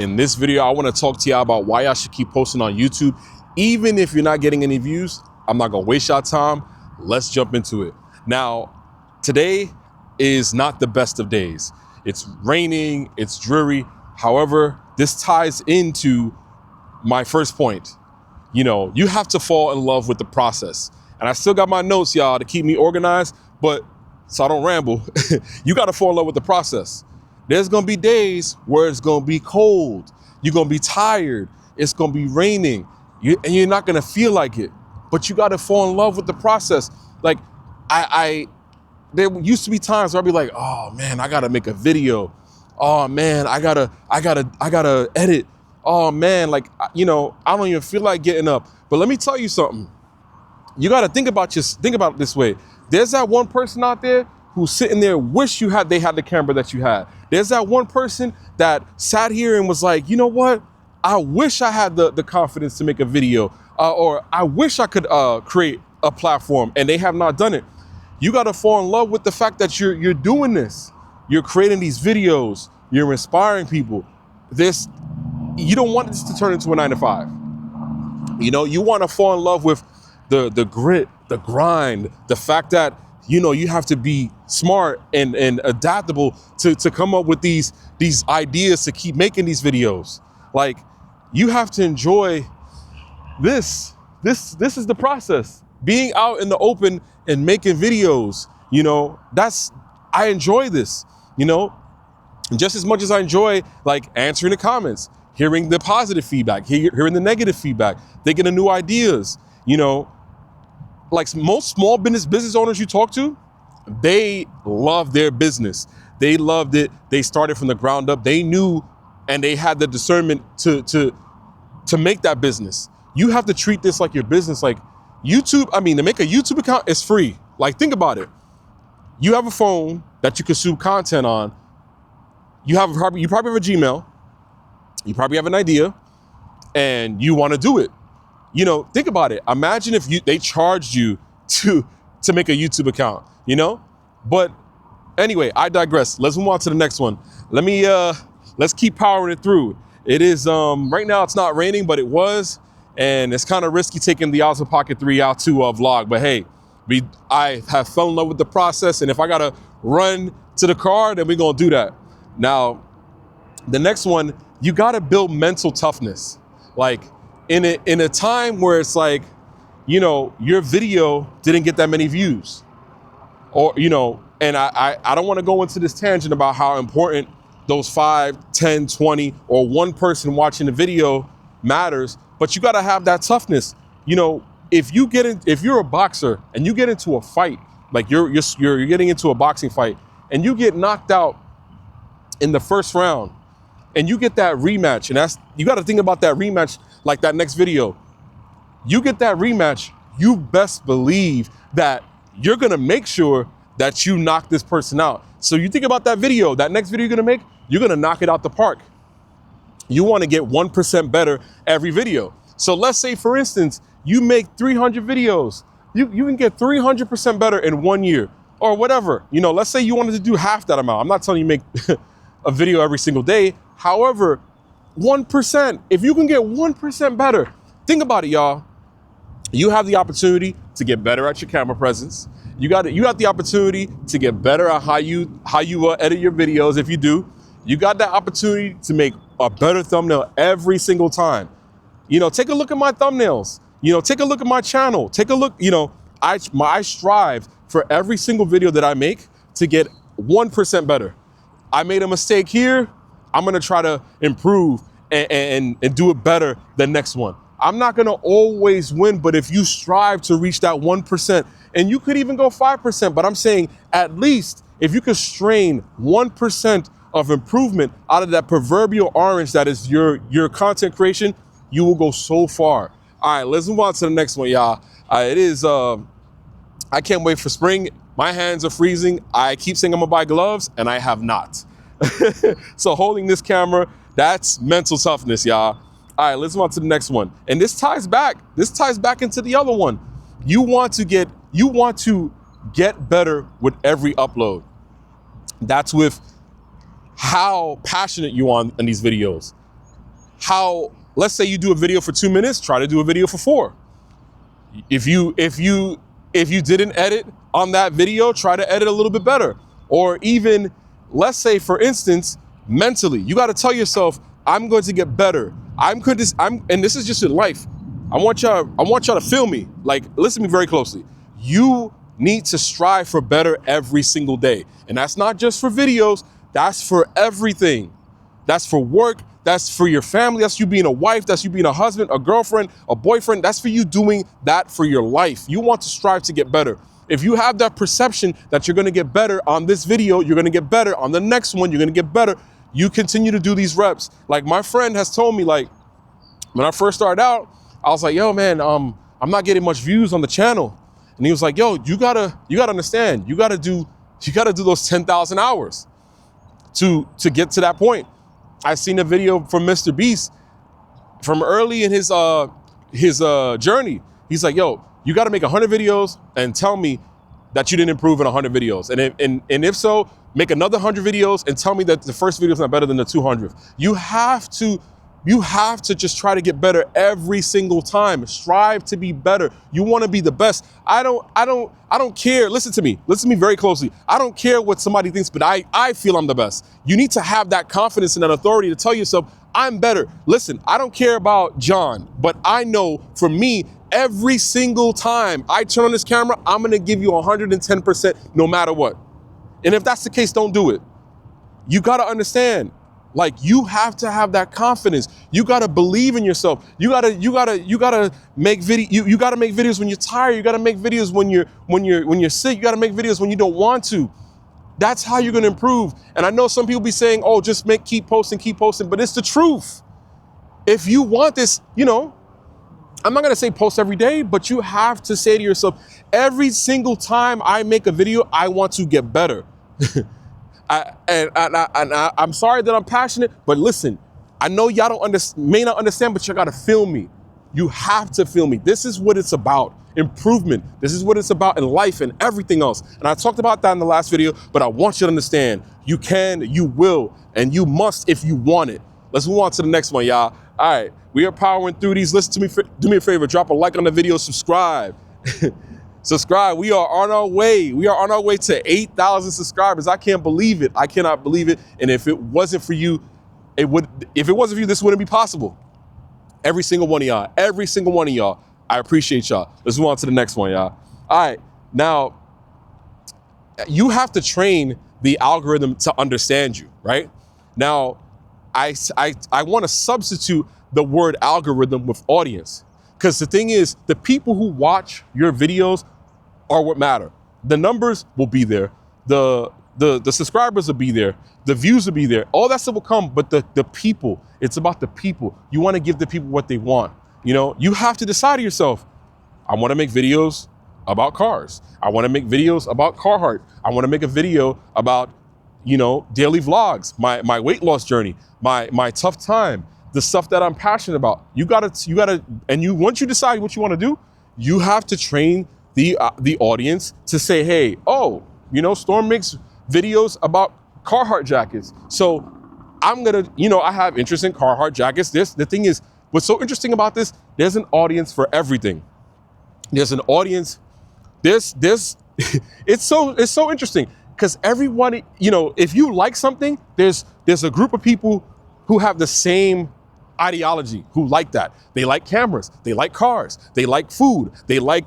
In this video, I want to talk to y'all about why y'all should keep posting on YouTube. Even if you're not getting any views, I'm not going to waste y'all time. Let's jump into it. Now, today is not the best of days. It's raining, it's dreary. However, this ties into my first point. You know, you have to fall in love with the process. And I still got my notes, y'all, to keep me organized, but so I don't ramble. You got to fall in love with the process. There's going to be days where it's going to be cold. You're going to be tired. It's going to be raining. And you're not going to feel like it. But you got to fall in love with the process. Like, there used to be times where I'd be like, oh man, I got to make a video. Oh man, I gotta edit. Oh man, like, you know, I don't even feel like getting up. But let me tell you something. You got to think about it this way. There's that one person out there who's sitting there, wish they had the camera that you had. There's that one person that sat here and was like, you know what? I wish I had the confidence to make a video, or I wish I could create a platform, and they have not done it. You got to fall in love with the fact that you're doing this. You're creating these videos. You're inspiring people. You don't want this to turn into a 9-to-5. You know, you want to fall in love with the grit, the grind, the fact that, you know, you have to be smart and adaptable to come up with these ideas to keep making these videos. Like, you have to enjoy this. This is the process. Being out in the open and making videos, you know, I enjoy this, you know, just as much as I enjoy like answering the comments, hearing the positive feedback, hearing the negative feedback, thinking of new ideas, you know. Like most small business owners you talk to, they love their business. They loved it. They started from the ground up. They knew, and they had the discernment to make that business. You have to treat this like your business. Like YouTube, to make a YouTube account is free. Like, think about it. You have a phone that you consume content on. You probably have a Gmail. You probably have an idea, and you want to do it. You know, think about it. Imagine if they charged you to make a YouTube account, you know? But anyway, I digress. Let's move on to the next one. Let's keep powering it through. It is, right now it's not raining, but it was, and it's kind of risky taking the Osmo Pocket 3 out to vlog. But hey, I have fell in love with the process, and if I gotta run to the car, then we're gonna do that. Now, the next one, you gotta build mental toughness. Like, in a time where it's like, you know, your video didn't get that many views, or, you know, and I don't want to go into this tangent about how important those 5, 10, 20, or one person watching the video matters, but you got to have that toughness. You know, if you're a boxer and you get into a fight, like you're getting into a boxing fight and you get knocked out in the first round, and you get that rematch, and you got to think about that rematch like that next video. You get that rematch, you best believe that you're going to make sure that you knock this person out. So you think about that video, that next video you're going to make, you're going to knock it out the park. You want to get 1% better every video. So let's say, for instance, you make 300 videos. You can get 300% better in 1 year or whatever. You know, let's say you wanted to do half that amount. I'm not telling you make a video every single day. However, 1%, if you can get 1% better, think about it, y'all. You have the opportunity to get better at your camera presence. You have the opportunity to get better at how you edit your videos. If you do, you got that opportunity to make a better thumbnail every single time. You know, take a look at my thumbnails. You know, take a look at my channel. Take a look, you know, I strive for every single video that I make to get 1% better. I made a mistake here. I'm going to try to improve and do it better the next one. I'm not going to always win, but if you strive to reach that 1%, and you could even go 5%, but I'm saying at least if you could strain 1% of improvement out of that proverbial orange that is your content creation, you will go so far. All right, let's move on to the next one, y'all. It is, I can't wait for spring. My hands are freezing. I keep saying I'm gonna buy gloves, and I have not. So holding this camera, that's mental toughness, y'all. All right, let's move on to the next one. And this ties back into the other one. You want to get better with every upload. That's with how passionate you are on these videos. let's say you do a video for 2 minutes, try to do a video for 4. If you didn't edit on that video, try to edit a little bit better. Or even, let's say for instance, mentally, you got to tell yourself, I'm going to get better. And this is just in life. I want y'all to feel me. Like, listen to me very closely. You need to strive for better every single day. And that's not just for videos, that's for everything. That's for work, that's for your family, that's you being a wife, that's you being a husband, a girlfriend, a boyfriend, that's for you doing that for your life. You want to strive to get better. If you have that perception that you're gonna get better on this video, you're gonna get better on the next one, you're gonna get better, you continue to do these reps. Like my friend has told me, like, when I first started out, I was like, yo man, I'm not getting much views on the channel. And he was like, yo, you gotta understand, you gotta do those 10,000 hours to get to that point. I seen a video from Mr. Beast from early in his journey. He's like, yo, you gotta make 100 videos and tell me that you didn't improve in 100 videos. And if so, make another 100 videos and tell me that the first video is not better than the 200th. You have to just try to get better every single time. Strive to be better. You want to be the best. I don't care. Listen to me very closely. I don't care what somebody thinks, but I feel I'm the best. You need to have that confidence and that authority to tell yourself, I'm better. Listen, I don't care about John, but I know for me, every single time I turn on this camera, I'm going to give you 110% no matter what. And if that's the case, don't do it. You got to understand. Like, you have to have that confidence. You got to believe in yourself. You got to make you got to make videos when you're tired. You got to make videos when you're sick. You got to make videos when you don't want to. That's how you're going to improve. And I know some people be saying, "Oh, just keep posting," but it's the truth. If you want this, you know, I'm not going to say post every day, but you have to say to yourself, every single time I make a video, I want to get better. I'm sorry that I'm passionate, but listen, I know y'all may not understand, but you gotta feel me. You have to feel me. This is what it's about, improvement. This is what it's about in life and everything else. And I talked about that in the last video, but I want you to understand, you can, you will, and you must if you want it. Let's move on to the next one, y'all. All right, we are powering through these. Listen to me, do me a favor, drop a like on the video, subscribe. Subscribe. We are on our way. We are on our way to 8,000 subscribers. I can't believe it. I cannot believe it. And if it wasn't for you, if it wasn't for you, this wouldn't be possible. Every single one of y'all, I appreciate y'all. Let's move on to the next one, y'all. All right. Now, you have to train the algorithm to understand you, right? Now, I want to substitute the word algorithm with audience. Because the thing is, the people who watch your videos are what matter. The numbers will be there. The subscribers will be there. The views will be there. All that stuff will come, but the people, it's about the people. You want to give the people what they want. You know, you have to decide to yourself, I want to make videos about cars. I want to make videos about Carhartt. I want to make a video about, you know, daily vlogs, my weight loss journey, my tough time, the stuff that I'm passionate about. Once you decide what you want to do, you have to train the audience to say, hey, oh, you know, Storm makes videos about Carhartt jackets. So I'm gonna, you know, I have interest in Carhartt jackets. The thing is, what's so interesting about this, there's an audience for everything. There's an audience, it's so interesting because everyone, you know, if you like something, there's a group of people who have the same ideology, who like that. They like cameras, they like cars, they like food, they like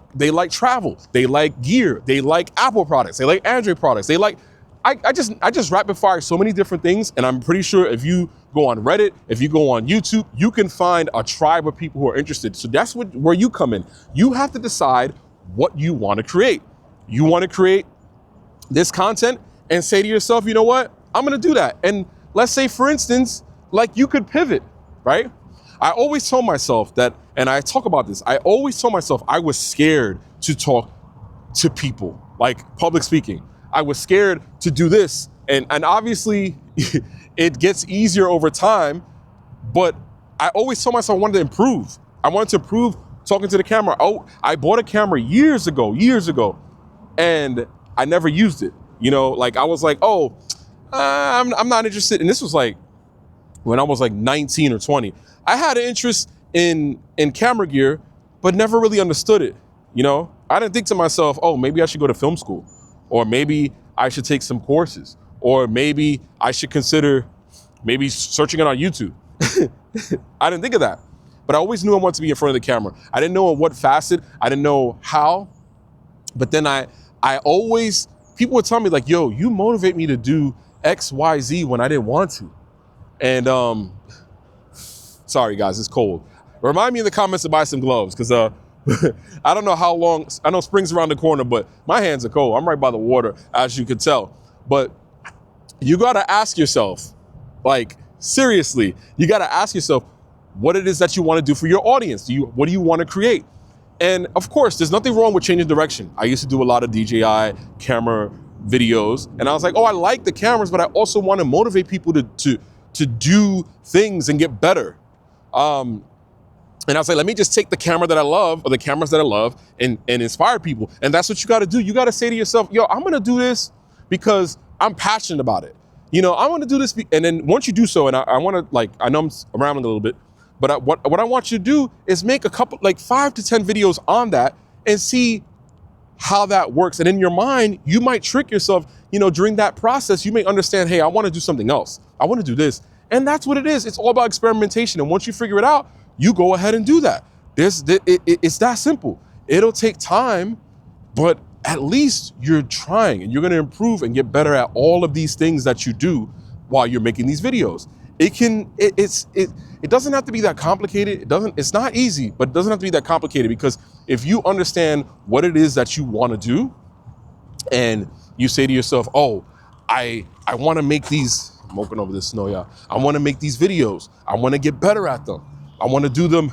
travel, they like gear, they like Apple products, they like Android products, they like, I just rapid fire so many different things, and I'm pretty sure if you go on Reddit, if you go on YouTube, you can find a tribe of people who are interested. So that's where you come in. You have to decide what you want to create. You want to create this content and say to yourself, you know what, I'm gonna do that. And let's say, for instance, like you could pivot, right? I always told myself that, and I talk about this, I always told myself I was scared to talk to people, like public speaking. I was scared to do this. And obviously it gets easier over time, but I always told myself I wanted to improve. I wanted to improve talking to the camera. Oh, I bought a camera years ago, and I never used it. You know, like I was like, oh, I'm not interested. And this was like when I was like 19 or 20. I had an interest in camera gear, but never really understood it. You know, I didn't think to myself, oh, maybe I should go to film school, or maybe I should take some courses, or maybe I should consider maybe searching it on YouTube. I didn't think of that, but I always knew I wanted to be in front of the camera. I didn't know in what facet, I didn't know how, but then I always, people would tell me like, yo, you motivate me to do X, Y, Z when I didn't want to. And sorry guys, it's cold. Remind me in the comments to buy some gloves, because I don't know how long, I know spring's around the corner, but my hands are cold. I'm right by the water, as you could tell. But you gotta ask yourself, like, seriously, you gotta ask yourself what it is that you wanna do for your audience. What do you wanna create? And of course, there's nothing wrong with changing direction. I used to do a lot of DJI camera videos, and I was like, oh, I like the cameras, but I also wanna motivate people to do things and get better. And I was like, let me just take the camera that I love, or the cameras that I love, and inspire people. And that's what you gotta do. You gotta say to yourself, yo, I'm gonna do this because I'm passionate about it. You know, I wanna do this, and then once you do so, and I wanna, like, I know I'm rambling a little bit, but what I want you to do is make a couple, like 5 to 10 videos on that and see how that works. And in your mind, you might trick yourself, you know, during that process, you may understand, hey, I wanna do something else. I wanna do this. And that's what it is. It's all about experimentation. And once you figure it out, you go ahead and do that. It's that simple. It'll take time, but at least you're trying, and you're gonna improve and get better at all of these things that you do while you're making these videos. It doesn't have to be that complicated. It's not easy, but it doesn't have to be that complicated, because if you understand what it is that you wanna do, and you say to yourself, oh, I wanna make these, I'm walking over this snow, y'all. I wanna make these videos. I wanna get better at them. I wanna do them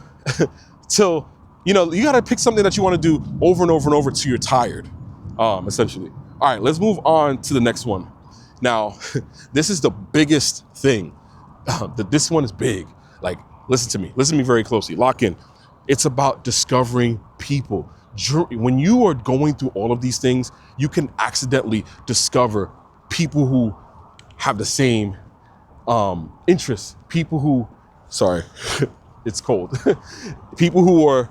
till, you know, you gotta pick something that you wanna do over and over and over till you're tired, essentially. All right, let's move on to the next one. Now, this is the biggest thing. This one is big. Like, listen to me very closely, lock in. It's about discovering people. When you are going through all of these things, you can accidentally discover people who have the same interests, people who, sorry, it's cold. People who are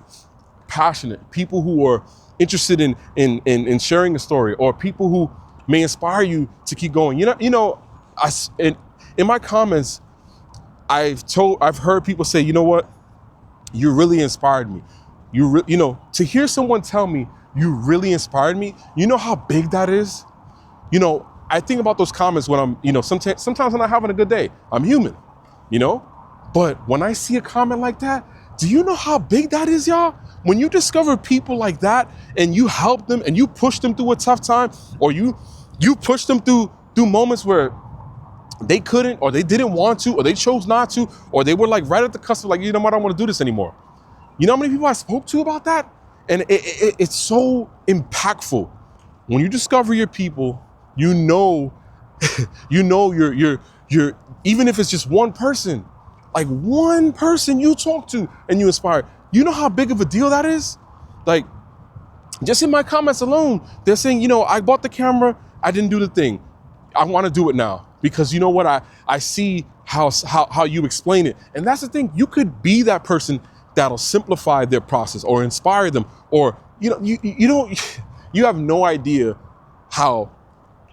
passionate, people who are interested in sharing a story, or people who may inspire you to keep going. In my comments, I've heard people say, you know what, you really inspired me. To hear someone tell me you really inspired me, you know how big that is? You know, I think about those comments when I'm, you know, sometimes when I'm having a good day. I'm human, you know? But when I see a comment like that, do you know how big that is, y'all? When you discover people like that and you help them and you push them through a tough time, or you push them through moments where they couldn't, or they didn't want to, or they chose not to, or they were like right at the cusp of like, you know what, I don't want to do this anymore. You know how many people I spoke to about that? And it's so impactful. When you discover your people, you know you're even if it's just one person, like one person you talk to and you inspire, you know how big of a deal that is? Like, just in my comments alone, they're saying, you know, I bought the camera, I didn't do the thing. I want to do it now because you know what? I see how you explain it. And that's the thing, you could be that person that'll simplify their process or inspire them, or, you know, you have no idea how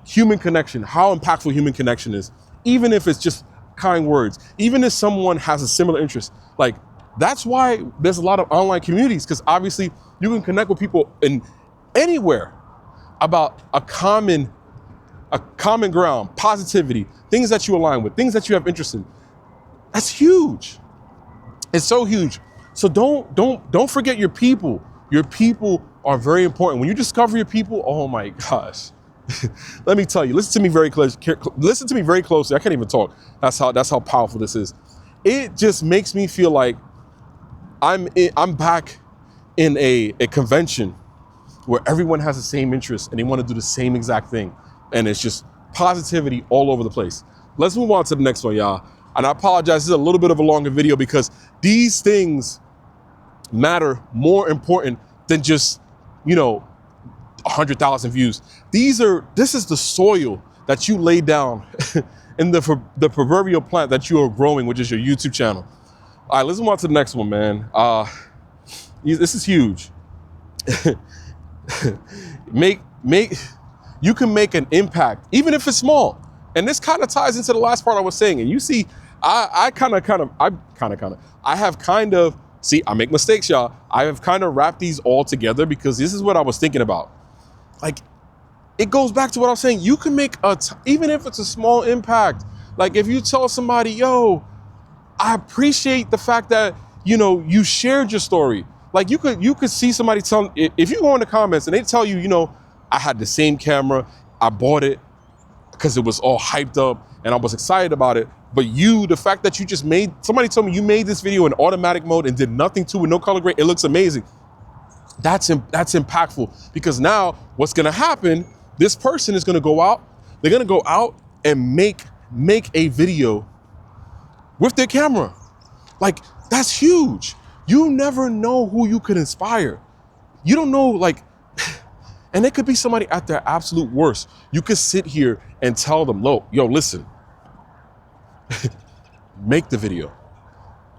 impactful human connection is, even if it's just kind words, even if someone has a similar interest. Like, that's why there's a lot of online communities, because obviously you can connect with people in anywhere about a common ground, positivity, things that you align with, things that you have interest in. That's huge. It's so huge. So don't forget your people. Your people are very important. When you discover your people, oh my gosh. Let me tell you, listen to me very closely. I can't even talk. That's how powerful this is. It just makes me feel like I'm back in a convention where everyone has the same interest and they want to do the same exact thing. And it's just positivity all over the place. Let's move on to the next one, y'all. And I apologize, this is a little bit of a longer video because these things matter more important than just, 100,000 views. This is the soil that you lay down in the proverbial plant that you are growing, which is your YouTube channel. All right, let's move on to the next one, man. This is huge. You can make an impact, even if it's small. And this kind of ties into the last part I was saying. And you see, I make mistakes, y'all. I have kind of wrapped these all together because this is what I was thinking about. Like, it goes back to what I was saying. You can make even if it's a small impact. Like if you tell somebody, yo, I appreciate the fact that, you know, you shared your story. Like you could see somebody tell, if you go in the comments and they tell you, you know, I had the same camera, I bought it because it was all hyped up and I was excited about it. But the fact that you just somebody told me you made this video in automatic mode and did nothing to it, no color grade, it looks amazing. That's impactful, because now what's gonna happen, this person is gonna go out, they're gonna go out and make a video with their camera. Like, that's huge. You never know who you could inspire. You don't know, like, and it could be somebody at their absolute worst. You could sit here and tell them, yo, listen, make the video.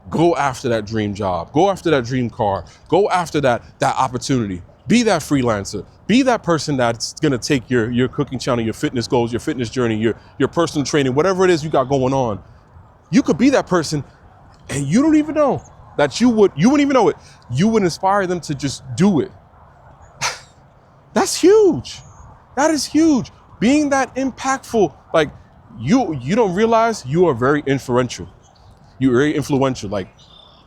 Go after that dream job. Go after that dream car. Go after that opportunity. Be that freelancer. Be that person that's gonna take your cooking channel, your fitness goals, your fitness journey, your personal training, whatever it is you got going on. You could be that person, and you don't even know that you wouldn't even know it. You would inspire them to just do it. That's huge. That is huge. Being that impactful, like you don't realize you are very influential. You're very influential. Like,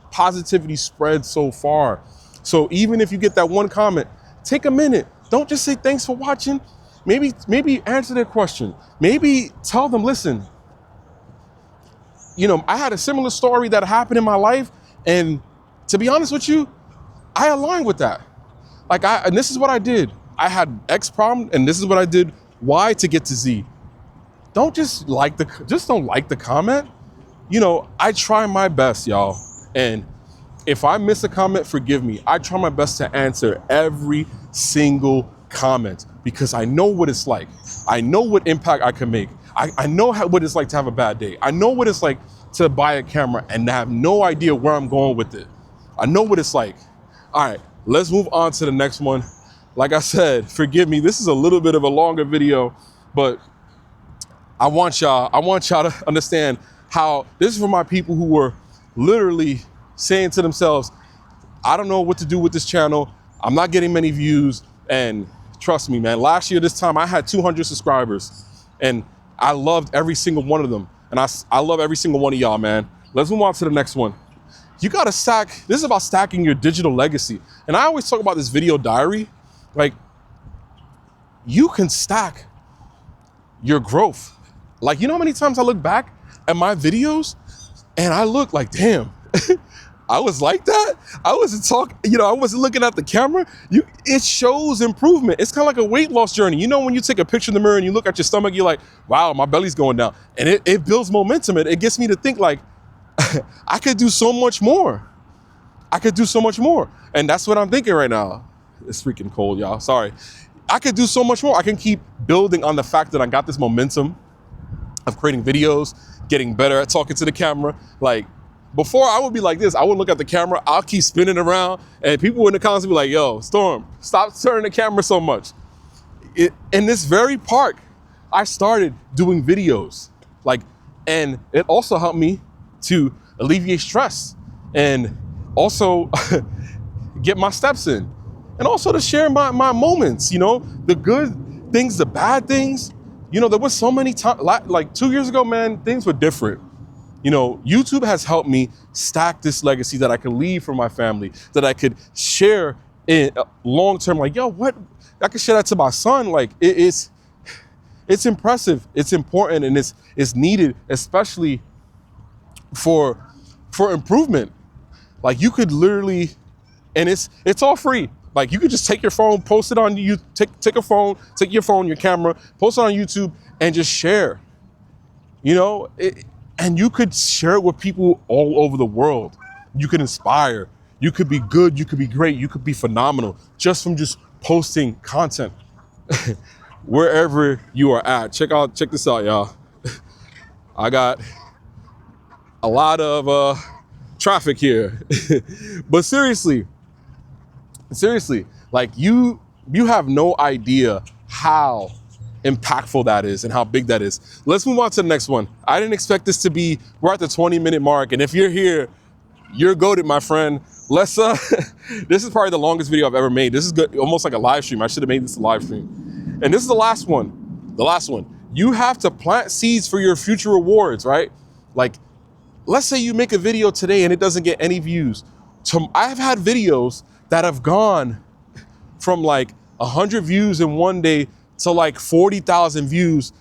positivity spreads so far. So even if you get that one comment, take a minute. Don't just say thanks for watching. Maybe answer their question. Maybe tell them, listen, you know, I had a similar story that happened in my life, and to be honest with you, I align with that. Like, and this is what I did. I had X problem, and this is what I did Y to get to Z. Don't just don't like the comment. You know, I try my best, y'all. And if I miss a comment, forgive me. I try my best to answer every single comment because I know what it's like. I know what impact I can make. I know what it's like to have a bad day. I know what it's like to buy a camera and have no idea where I'm going with it. I know what it's like. All right, let's move on to the next one. Like I said, forgive me, this is a little bit of a longer video, but I want y'all to understand how this is for my people who were literally saying to themselves, I don't know what to do with this channel. I'm not getting many views. And trust me, man, last year this time I had 200 subscribers and I loved every single one of them. And I love every single one of y'all, man. Let's move on to the next one. You gotta this is about stacking your digital legacy. And I always talk about this video diary. Like, you can stack your growth. Like, you know how many times I look back at my videos and I look like, damn, I was like that. I wasn't looking at the camera. It shows improvement. It's kind of like a weight loss journey. You know, when you take a picture in the mirror and you look at your stomach, you're like, wow, my belly's going down. And it builds momentum. It gets me to think like, I could do so much more. I could do so much more. And that's what I'm thinking right now. It's freaking cold, y'all. Sorry. I could do so much more. I can keep building on the fact that I got this momentum of creating videos, getting better at talking to the camera. Like, before I would be like this, I would look at the camera, I'll keep spinning around, and people in the comments would be like, yo, Storm, stop turning the camera so much. In this very park, I started doing videos. Like, and it also helped me to alleviate stress and also get my steps in. And also to share my moments, you know, the good things, the bad things. You know, there was so many times, like 2 years ago, man, things were different. You know, YouTube has helped me stack this legacy that I could leave for my family, that I could share in long term. Like, yo, what? I could share that to my son. Like, it's impressive, it's important, and it's needed, especially for improvement. Like, you could literally, and it's all free. Like, you could just take your phone, post it on you, take your phone, your camera, post it on YouTube, and just share. You know, and you could share it with people all over the world. You could inspire. You could be good. You could be great. You could be phenomenal just from just posting content wherever you are at. Check this out, y'all. I got a lot of traffic here. But seriously, like you have no idea how impactful that is and how big that is. Let's move on to the next one. I didn't expect this to be, we're at the 20-minute mark. And if you're here, you're goated, my friend. Let's, this is probably the longest video I've ever made. This is good, almost like a live stream. I should have made this a live stream. And this is the last one. The last one. You have to plant seeds for your future rewards, right? Like, let's say you make a video today and it doesn't get any views. I've had videos that have gone from like 100 views in one day to like 40,000 views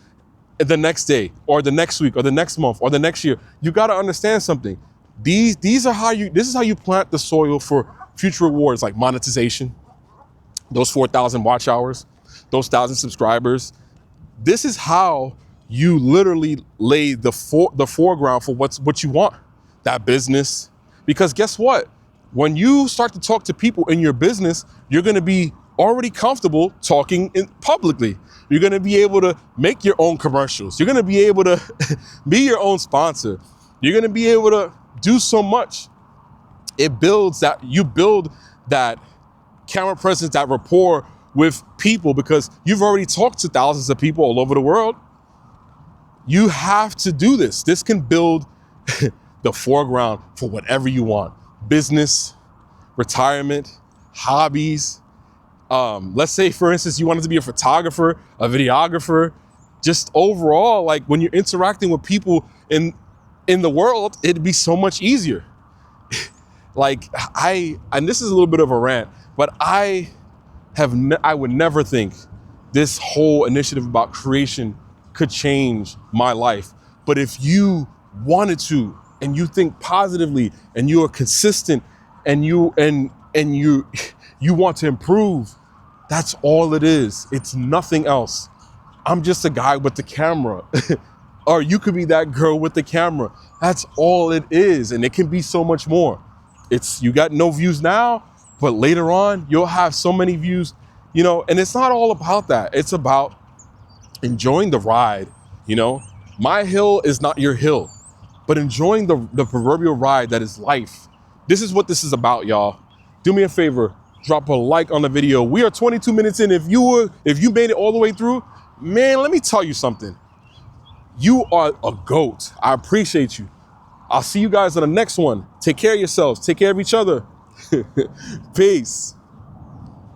the next day or the next week or the next month or the next year. You got to understand something. This is how you plant the soil for future rewards, like monetization, those 4,000 watch hours, those 1,000 subscribers. This is how you literally lay the foreground for what you want, that business. Because guess what? When you start to talk to people in your business, you're going to be already comfortable talking publicly. You're going to be able to make your own commercials. You're going to be able to be your own sponsor. You're going to be able to do so much. It builds that, you build that camera presence, that rapport with people, because you've already talked to thousands of people all over the world. You have to do this. This can build the foreground for whatever you want. Business, retirement, hobbies. Let's say, for instance, you wanted to be a photographer, a videographer, just overall, like when you're interacting with people in the world, it'd be so much easier. Like and this is a little bit of a rant, but I would never think this whole initiative about creation could change my life. But if you wanted to, and you think positively, and you are consistent, and you want to improve, that's all it is. It's nothing else. I'm just a guy with the camera. Or you could be that girl with the camera. That's all it is. And it can be so much more. You got no views now, but later on, you'll have so many views, and it's not all about that. It's about enjoying the ride, My hill is not your hill, but enjoying the proverbial ride that is life. This is what this is about, y'all. Do me a favor, drop a like on the video. We are 22 minutes in. If you made it all the way through, man, let me tell you something. You are a GOAT. I appreciate you. I'll see you guys on the next one. Take care of yourselves. Take care of each other. Peace.